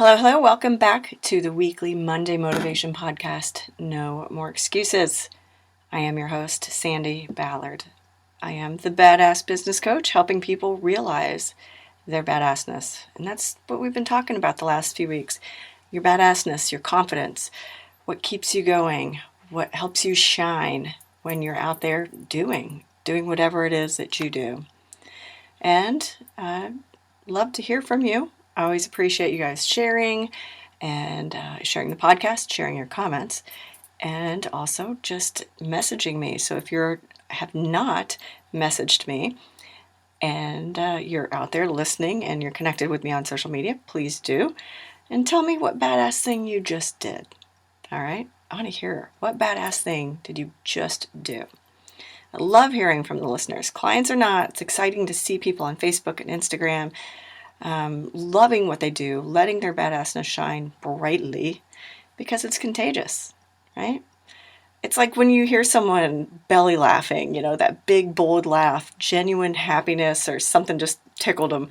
Hello, hello. Welcome back to the weekly Monday Motivation Podcast, No More Excuses. I am your host, Sandi Ballard. I am the Badass Business Coach, helping people realize their badassness. And that's what we've been talking about the last few weeks. Your badassness, your confidence, what keeps you going, what helps you shine when you're out there doing whatever it is that you do. And I'd love to hear from you. I always appreciate you guys sharing and sharing the podcast, sharing your comments, and also just messaging me. So if you have not messaged me and you're out there listening and you're connected with me on social media, please do. And tell me what badass thing you just did. All right? I want to hear, what badass thing did you just do? I love hearing from the listeners. Clients or not, it's exciting to see people on Facebook and Instagram loving what they do, letting their badassness shine brightly because it's contagious, right? It's like when you hear someone belly laughing, that big, bold laugh, genuine happiness or something just tickled them.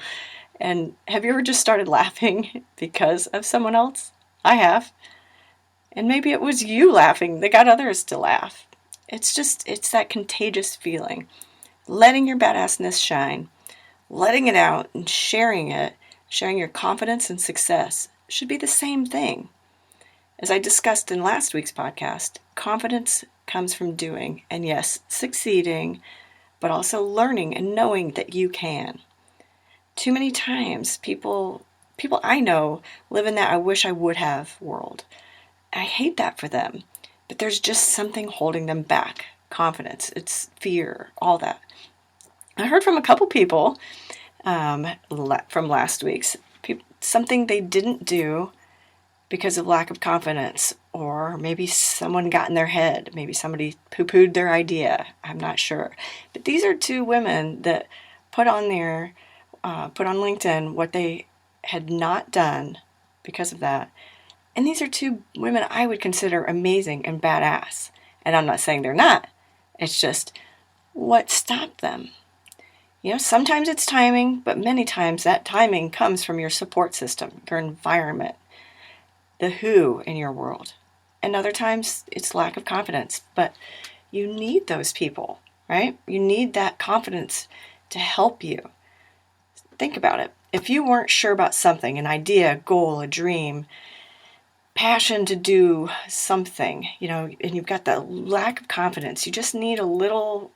And have you ever just started laughing because of someone else? I have. And maybe it was you laughing that got others to laugh. It's that contagious feeling. Letting your badassness shine, letting it out and sharing your confidence and success should be the same thing. As I discussed in last week's podcast, confidence comes from doing, and yes, succeeding, but also learning and knowing that you can. Too many times, people I know live in that I wish I would have world. I hate that for them, but there's just something holding them back. Confidence, it's fear, all that. I heard from a couple people from last week's, something they didn't do because of lack of confidence, or maybe someone got in their head, maybe somebody poo-pooed their idea, I'm not sure. But these are two women that put on LinkedIn what they had not done because of that. And these are two women I would consider amazing and badass. And I'm not saying they're not. It's just what stopped them. Sometimes it's timing, but many times that timing comes from your support system, your environment, the who in your world. And other times it's lack of confidence, but you need those people, right? You need that confidence to help you. Think about it. If you weren't sure about something, an idea, a goal, a dream, passion to do something, and you've got that lack of confidence, you just need a little,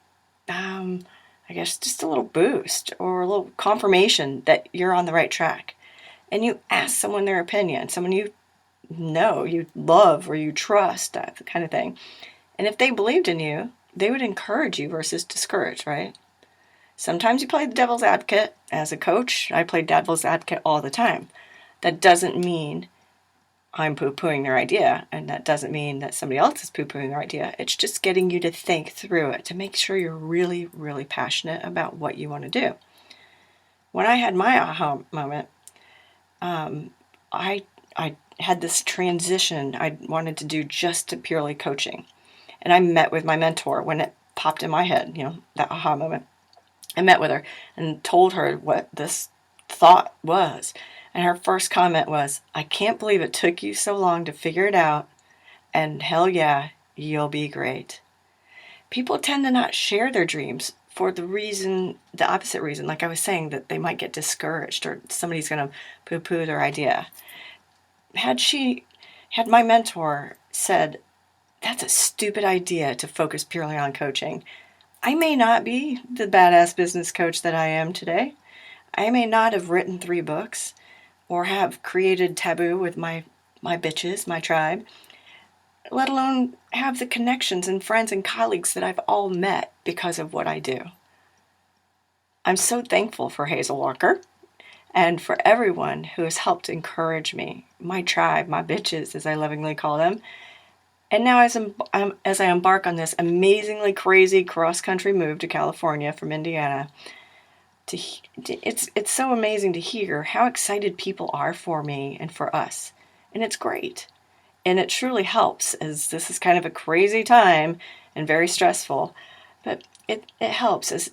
just a little boost or a little confirmation that you're on the right track. And you ask someone their opinion, someone you know, you love, or you trust, that kind of thing. And if they believed in you, they would encourage you versus discourage, right? Sometimes you play the devil's advocate. As a coach, I play devil's advocate all the time. That doesn't mean I'm poo-pooing their idea, and that doesn't mean that somebody else is poo-pooing their idea. It's just getting you to think through it, to make sure you're really, really passionate about what you want to do. When I had my aha moment, I had this transition I wanted to do just to purely coaching. And I met with my mentor when it popped in my head, that aha moment. I met with her and told her what this thought was. And her first comment was, I can't believe it took you so long to figure it out. And hell yeah, you'll be great. People tend to not share their dreams for the opposite reason, like I was saying, that they might get discouraged or somebody's going to poo-poo their idea. Had my mentor said, that's a stupid idea to focus purely on coaching, I may not be the badass business coach that I am today. I may not have written 3 books or have created Taboo with my bitches, my tribe, let alone have the connections and friends and colleagues that I've all met because of what I do. I'm so thankful for Hazel Walker and for everyone who has helped encourage me, my tribe, my bitches, as I lovingly call them. And now as I embark on this amazingly crazy cross-country move to California from Indiana, it's so amazing to hear how excited people are for me and for us. And it's great. And it truly helps, as this is kind of a crazy time and very stressful. But it helps as,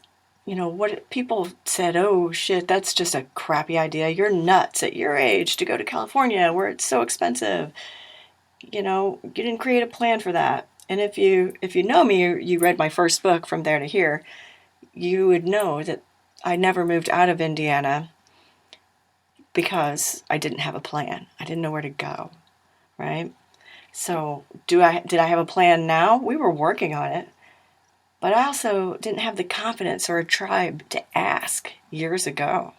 what people said, oh shit, that's just a crappy idea. You're nuts at your age to go to California where it's so expensive. You didn't create a plan for that. And if you know me, you read my first book, From There to Here, you would know that I never moved out of Indiana because I didn't have a plan. I didn't know where to go, right? So did I have a plan now? We were working on it. But I also didn't have the confidence or a tribe to ask years ago.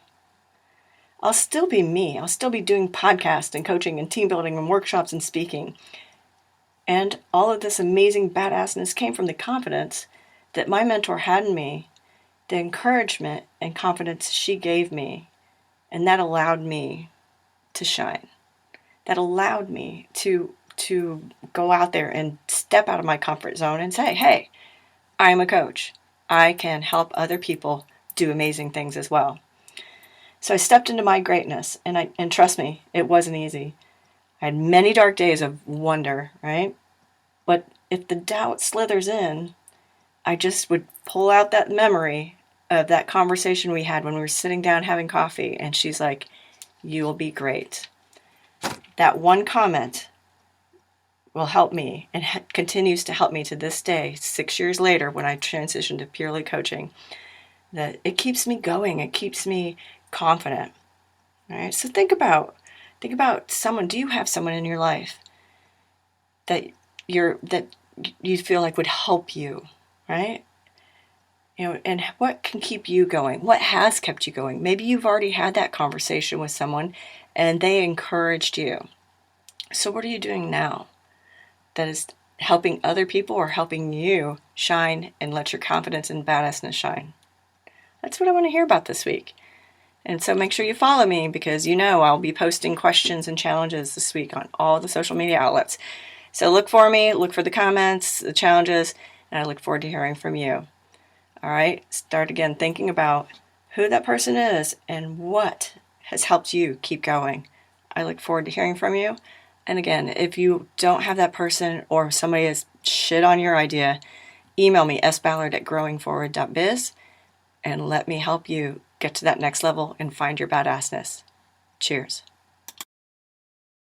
I'll still be me. I'll still be doing podcasts and coaching and team building and workshops and speaking. And all of this amazing badassness came from the confidence that my mentor had in me, the encouragement and confidence she gave me, and that allowed me to shine. That allowed me to go out there and step out of my comfort zone and say, hey, I'm a coach. I can help other people do amazing things as well. So I stepped into my greatness, and trust me, it wasn't easy. I had many dark days of wonder, right? But if the doubt slithers in, I just would pull out that memory of that conversation we had when we were sitting down having coffee, and she's like, you will be great. That one comment will help me and continues to help me to this day, 6 years later when I transitioned to purely coaching, that it keeps me going. It keeps me confident. All right. So think about someone. Do you have someone in your life that you feel like would help you, right? And what can keep you going? What has kept you going? Maybe you've already had that conversation with someone and they encouraged you. So what are you doing now that is helping other people or helping you shine and let your confidence and badassness shine? That's what I want to hear about this week. And so make sure you follow me because I'll be posting questions and challenges this week on all the social media outlets. So look for me, look for the comments, the challenges, and I look forward to hearing from you. All right, start again thinking about who that person is and what has helped you keep going. I look forward to hearing from you. And again, if you don't have that person or somebody has shit on your idea, email me sballard@growingforward.biz and let me help you get to that next level and find your badassness. Cheers.